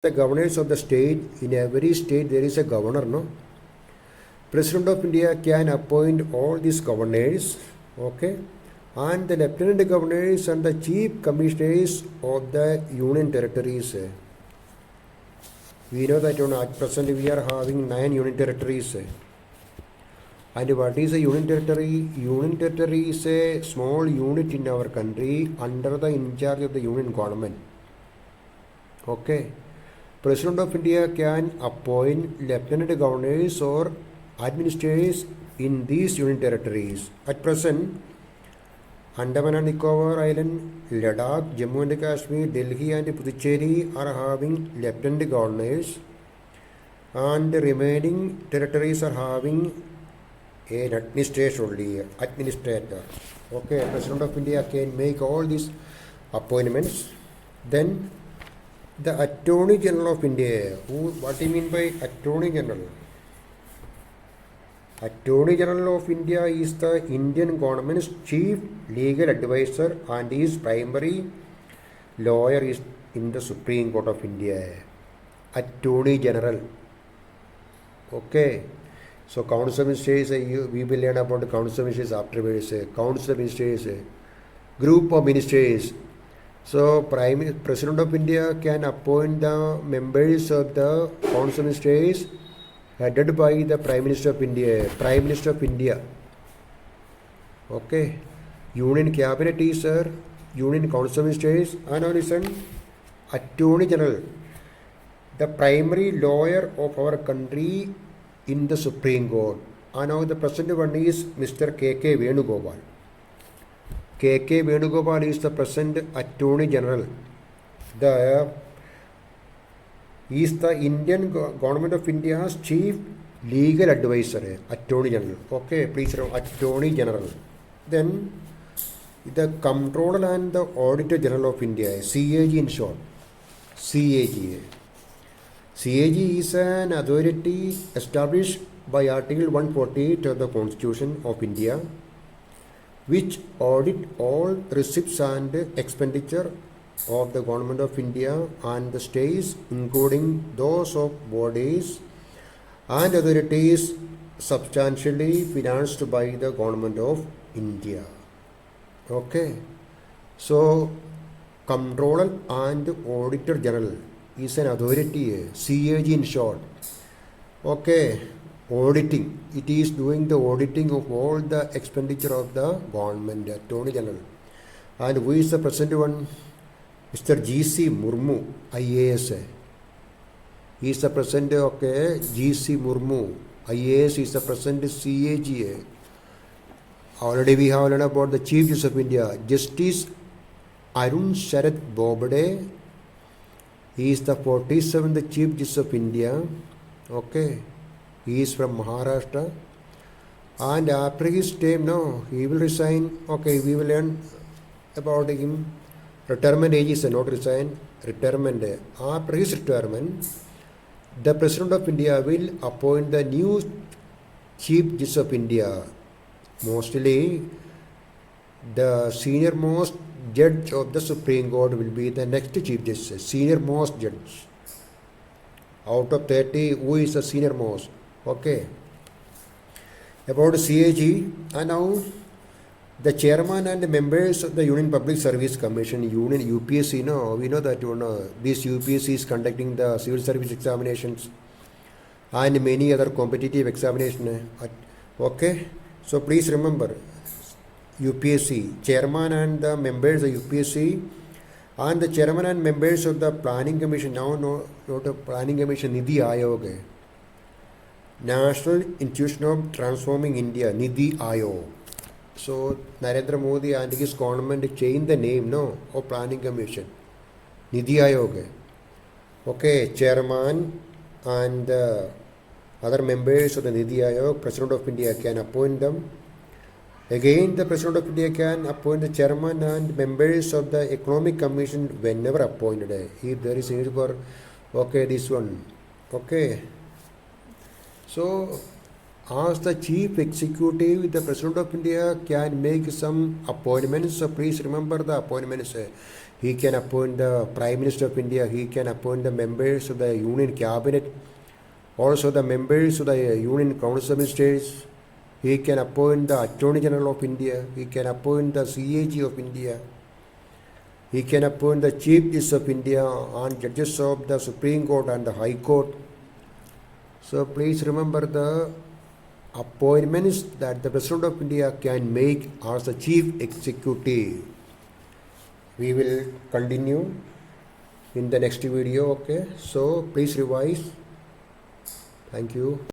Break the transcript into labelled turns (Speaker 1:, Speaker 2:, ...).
Speaker 1: The governors of the state, in every state there is a governor, no? President of India can appoint all these governors, okay? And the lieutenant governors and the chief commissioners of the union territories. We know that at present we are having 9 union territories. And what is a union territory? Union territory is a small unit in our country under the in charge of the union government. Okay. President of India can appoint lieutenant governors or administrators in these union territories. At present, Andaman and Nicobar Island, Ladakh, Jammu and Kashmir, Delhi and Puducherry are having lieutenant governors, and the remaining territories are having an administrator. Okay, President of India can make all these appointments. Then the Attorney General of India. What do you mean by Attorney General? Attorney General of India is the Indian government's chief legal advisor and his primary lawyer is in the Supreme Court of India. Attorney General. Okay. So Council of Ministers, we will learn about the Council of Ministers afterwards. Council of Ministers, group of ministers. So President of India can appoint the members of the Council of Ministers headed by the Prime Minister of India. Prime Minister of India. Okay. Union Cabinet is Union Council of Ministers. And now listen, Attorney General, the primary lawyer of our country in the Supreme Court. And now the present one is Mr. K.K. Venugopal. K.K. Venugopal is the present Attorney General. He is the Indian Government of India's chief legal advisor, Attorney General. Okay, please remember, Attorney General. Then the Comptroller and the Auditor General of India, CAG in short. CAG. CAG is an authority established by Article 148 of the Constitution of India, which audit all receipts and expenditure of the Government of India and the states, including those of bodies and authorities substantially financed by the Government of India. Okay. So, Comptroller and Auditor General is an authority, CAG in short. Okay. Auditing. It is doing the auditing of all the expenditure of the government, Attorney General. And who is the present one? Mr. G.C. Murmu, IAS. He is the present, okay, G.C. Murmu, IAS is the present CAG. Already we have learned about the Chief Justice of India, Justice Arun Sharath Bobde. He is the 47th Chief Justice of India. Okay. He is from Maharashtra. And after his term, no, he will resign. Okay, we will learn about him. Retirement age is not resign. Retirement. After his retirement, the President of India will appoint the new Chief Justice of India. Mostly, the senior most judge of the Supreme Court will be the next Chief Justice. Senior most judge. Out of 30, who is the senior most? Okay. About CAG, and now the chairman and the members of the Union Public Service Commission, Union UPSC, no, we know that this UPSC is conducting the civil service examinations and many other competitive examinations. Okay. So please remember, UPSC, chairman and the members of UPSC and the chairman and members of the Planning Commission, now not a Planning Commission, Nidhi Aayog, National Institution of Transforming India, Nidhi Aayog. So Narendra Modi and his government changed the name, no, of Planning Commission, Nidhi Aayog. Okay, chairman and other members of the Nidhi Aayog, President of India can appoint them. Again, the President of India can appoint the chairman and members of the Economic Commission whenever appointed. If there is need for, okay, this one. Okay. So, as the chief executive, the President of India can make some appointments. So, please remember the appointments. He can appoint the Prime Minister of India. He can appoint the members of the Union Cabinet. Also the members of the Union Council of Ministers. He can appoint the Attorney General of India. He can appoint the CAG of India. He can appoint the Chief Justice of India and judges of the Supreme Court and the High Court. So please remember the appointments that the President of India can make as the Chief Executive. We will continue in the next video. Okay, so please revise. Thank you.